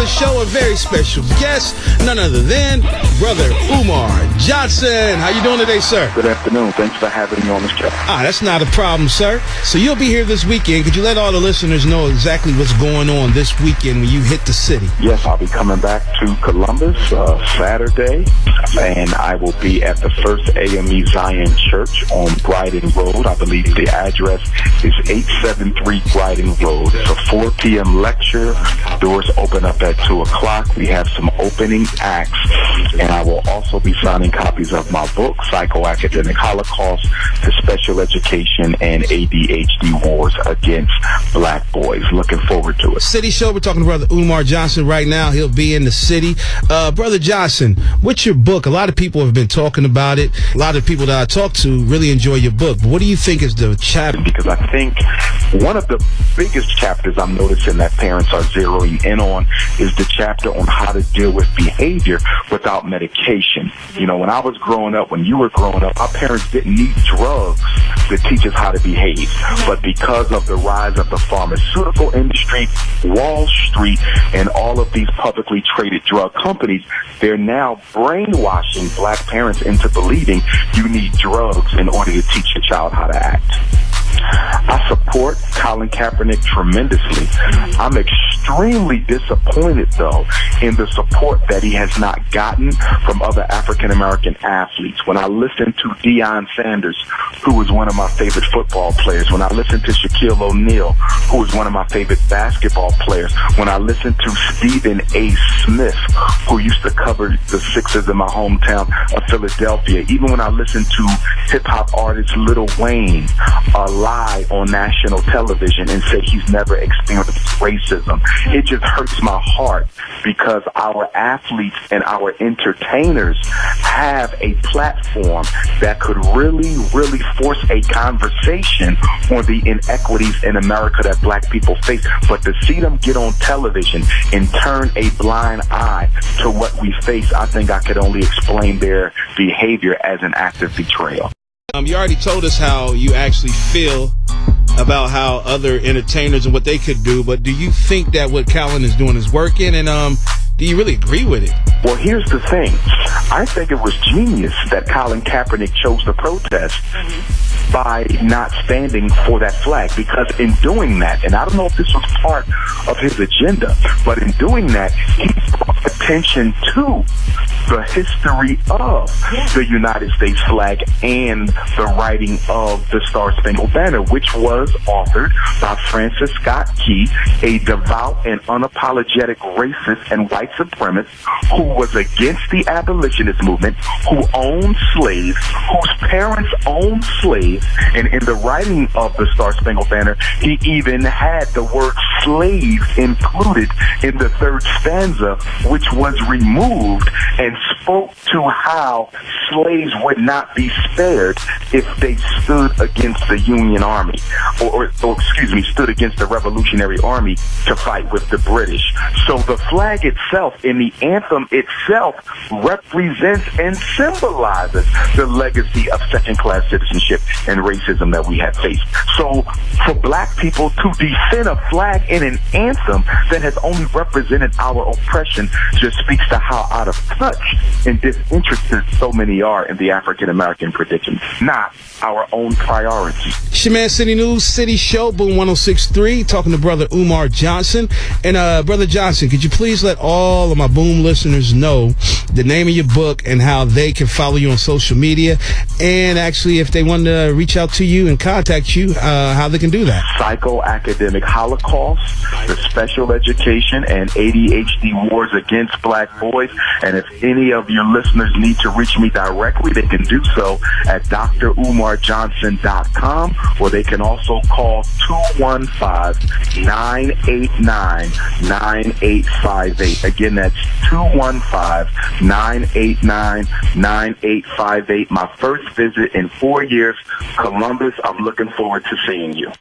the show a very special guest, none other than Brother Umar Johnson. How you doing today, sir? Good afternoon. Thanks for having me on the show. That's not a problem, sir. So you'll be here this weekend. Could you let all the listeners know exactly what's going on this weekend when you hit the city? Yes, I'll be coming back to Columbus Saturday, and I will be at the First AME Zion Church on Bryden Road. I believe the address is 873 Bryden Road. It's a 4 p.m. lecture. Doors open up at 2 o'clock. We have some opening acts, and I will also be signing copies of my book, Psychoacademic Holocaust to Special Education and ADHD Wars Against Black Boys. Looking forward to it. City Show, we're talking to Brother Umar Johnson right now. He'll be in the city. Brother Johnson, what's your book? A lot of people have been talking about it. A lot of people that I talk to really enjoy your book. But what do you think is the chapter? Because I think one of the biggest chapters I'm noticing that parents are zeroing in on is the chapter on how to deal with behavior without medication. You know, when I was growing up, when you were growing up, our parents didn't need drugs to teach us how to behave. But because of the rise of the pharmaceutical industry, Wall Street, and all of these publicly traded drug companies, they're now brainwashing black parents into believing you need drugs in order to teach your child how to act. I support Colin Kaepernick tremendously. I'm extremely disappointed, though, in the support that he has not gotten from other African-American athletes. When I listen to Deion Sanders, who was one of my favorite football players, when I listen to Shaquille O'Neal, who was one of my favorite basketball players, when I listen to Stephen A. Smith, who used to cover the Sixers in my hometown of Philadelphia, even when I listen to hip-hop artist Lil Wayne lie on national television and say he's never experienced racism, it just hurts my heart because our athletes and our entertainers have a platform that could really, really force a conversation on the inequities in America that black people face. But to see them get on television and turn a blind eye to what we face, I think I could only explain their behavior as an act of betrayal. You already told us how you actually feel about how other entertainers and what they could do, but do you think that what Colin is doing is working, and do you really agree with it? Well, here's the thing. I think it was genius that Colin Kaepernick chose to protest by not standing for that flag, because in doing that, and I don't know if this was part of his agenda, but in doing that, he brought attention to the history of the United States flag and the writing of the Star-Spangled Banner, which was authored by Francis Scott Key, a devout and unapologetic racist and white supremacist who was against the abolitionist movement, who owned slaves, whose parents owned slaves, and in the writing of the Star-Spangled Banner, he even had the word slave included in the third stanza, which was removed, and spoke to how slaves would not be spared if they stood against the Union Army, or stood against the Revolutionary Army to fight with the British. So the flag itself and the anthem itself represents and symbolizes the legacy of second-class citizenship and racism that we have faced. So for black people to defend a flag and an anthem that has only represented our oppression just speaks to how out of touch and disinterested so many are in the African-American predicament, not our own priorities. It's your man, City News, City Show, Boom 106.3, talking to Brother Umar Johnson. And Brother Johnson, could you please let all of my Boom listeners know the name of your book and how they can follow you on social media, and actually if they want to reach out to you and contact you, how they can do that? Psychoacademic Holocaust, the Special Education and ADHD Wars Against Black Boys. And if any of your listeners need to reach me directly, they can do so at drumarjohnson.com, or they can also call 215-989-9858. Again, that's 215-989-9858. My first visit in 4 years, Columbus. I'm looking forward to seeing you.